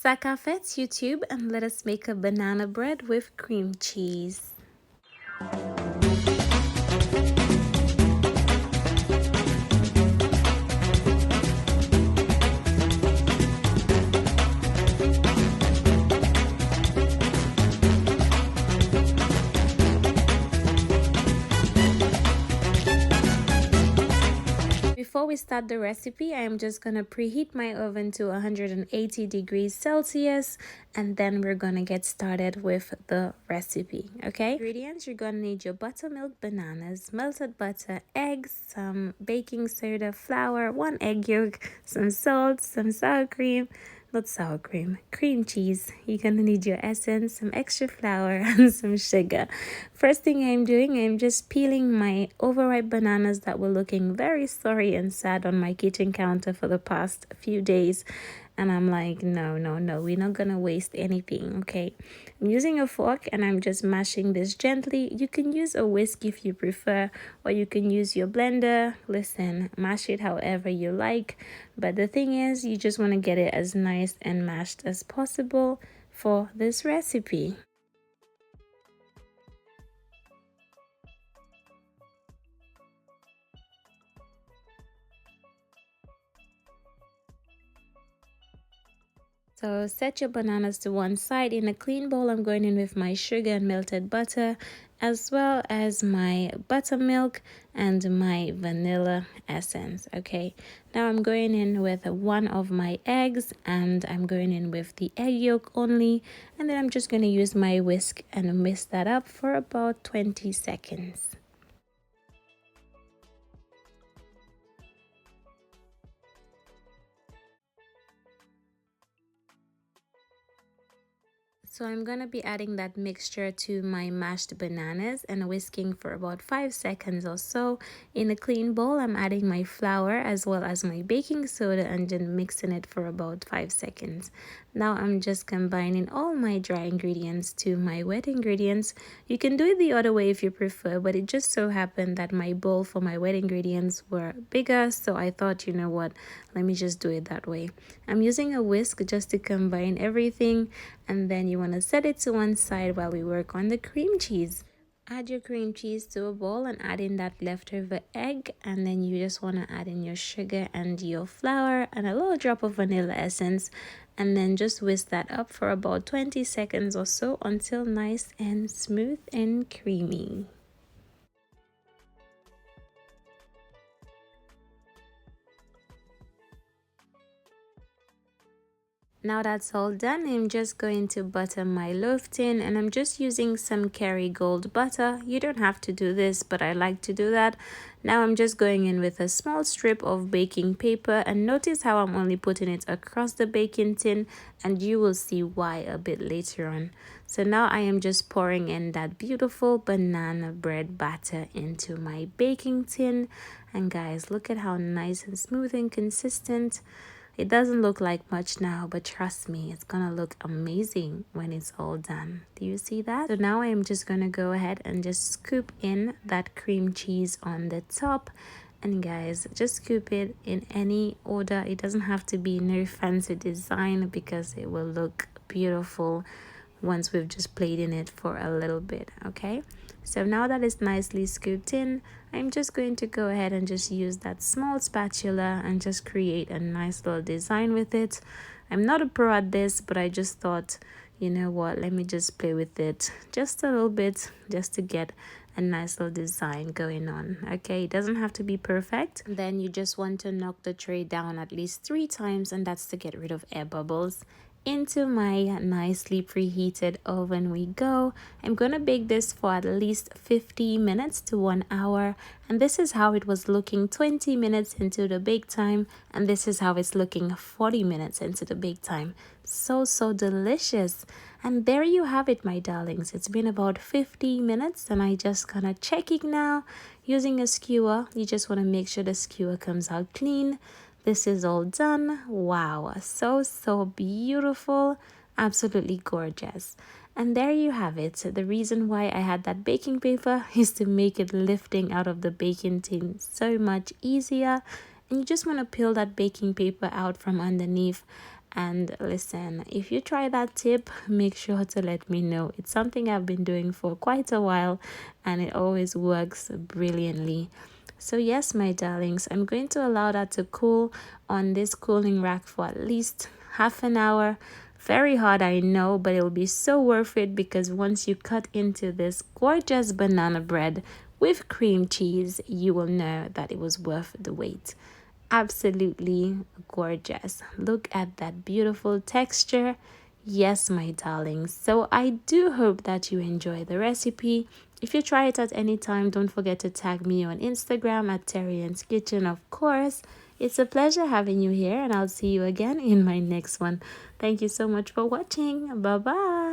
Sakafet's YouTube, and let us make a banana bread with cream cheese. Before we start the recipe, I am just going to preheat my oven to 180 degrees Celsius, and then we're going to get started with the recipe, okay? Ingredients: you're going to need your buttermilk, bananas, melted butter, eggs, some baking soda, flour, 1 egg yolk, some salt, some sour cream, not sour cream, cream cheese. You're gonna need your essence, some extra flour, and some sugar. First thing I'm doing, I'm just peeling my overripe bananas that were looking very sorry and sad on my kitchen counter for the past few days. And I'm like, no, we're not gonna waste anything, okay? I'm using a fork and I'm just mashing this gently. You can use a whisk if you prefer, or you can use your blender. Listen, mash it however you like. But the thing is, you just want to get it as nice and mashed as possible for this recipe. So set your bananas to one side. In a clean bowl, I'm going in with my sugar and melted butter, as well as my buttermilk and my vanilla essence. Okay, now I'm going in with one of my eggs, and I'm going in with the egg yolk only, and then I'm just going to use my whisk and whisk that up for about 20 seconds. So I'm going to be adding that mixture to my mashed bananas and whisking for about 5 seconds or so. In a clean bowl, I'm adding my flour as well as my baking soda and then mixing it for about 5 seconds. Now I'm just combining all my dry ingredients to my wet ingredients. You can do it the other way if you prefer, but it just so happened that my bowl for my wet ingredients were bigger, so I thought, you know what, let me just do it that way. I'm using a whisk just to combine everything, and then you want to set it to one side while we work on the cream cheese. Add your cream cheese to a bowl and add in that leftover egg, and then you just want to add in your sugar and your flour and a little drop of vanilla essence, and then just whisk that up for about 20 seconds or so until nice and smooth and creamy. Now that's all done, I'm just going to butter my loaf tin, and I'm just using some Kerrygold butter. You don't have to do this, but I like to do that. Now I'm just going in with a small strip of baking paper, and notice how I'm only putting it across the baking tin, and you will see why a bit later on. So now I am just pouring in that beautiful banana bread batter into my baking tin, and guys, look at how nice and smooth and consistent. It doesn't look like much now, but trust me, it's gonna look amazing when it's all done. Do you see that? So now I'm just gonna go ahead and just scoop in that cream cheese on the top. And guys, just scoop it in any order. It doesn't have to be no fancy design because it will look beautiful once we've just played in it for a little bit, okay? So now that it's nicely scooped in, I'm just going to go ahead and just use that small spatula and just create a nice little design with it. I'm not a pro at this, but I just thought, you know what, let me just play with it just a little bit just to get a nice little design going on. Okay, it doesn't have to be perfect. Then you just want to knock the tray down at least 3 times, and that's to get rid of air bubbles. Into my nicely preheated oven we go. I'm gonna bake this for at least 50 minutes to 1 hour, and this is how it was looking 20 minutes into the bake time, and this is how it's looking 40 minutes into the bake time. So delicious. And there you have it, my darlings. It's been about 50 minutes, and I just gonna check it now using a skewer. You just want to make sure the skewer comes out clean. This is all done. Wow, so beautiful, absolutely gorgeous. And there you have it. The reason why I had that baking paper is to make it lifting out of the baking tin so much easier. And you just want to peel that baking paper out from underneath And listen, if you try that tip, make sure to let me know. It's something I've been doing for quite a while and it always works brilliantly. So yes, my darlings, I'm going to allow that to cool on this cooling rack for at least half an hour. Very hot, I know, but it'll be so worth it because once you cut into this gorgeous banana bread with cream cheese, you will know that it was worth the wait. Absolutely gorgeous. Look at that beautiful texture. Yes, my darlings. So I do hope that you enjoy the recipe. If you try it at any time, don't forget to tag me on Instagram at TERRI-ANN'S Kitchen, of course. It's a pleasure having you here, and I'll see you again in my next one. Thank you so much for watching. Bye bye.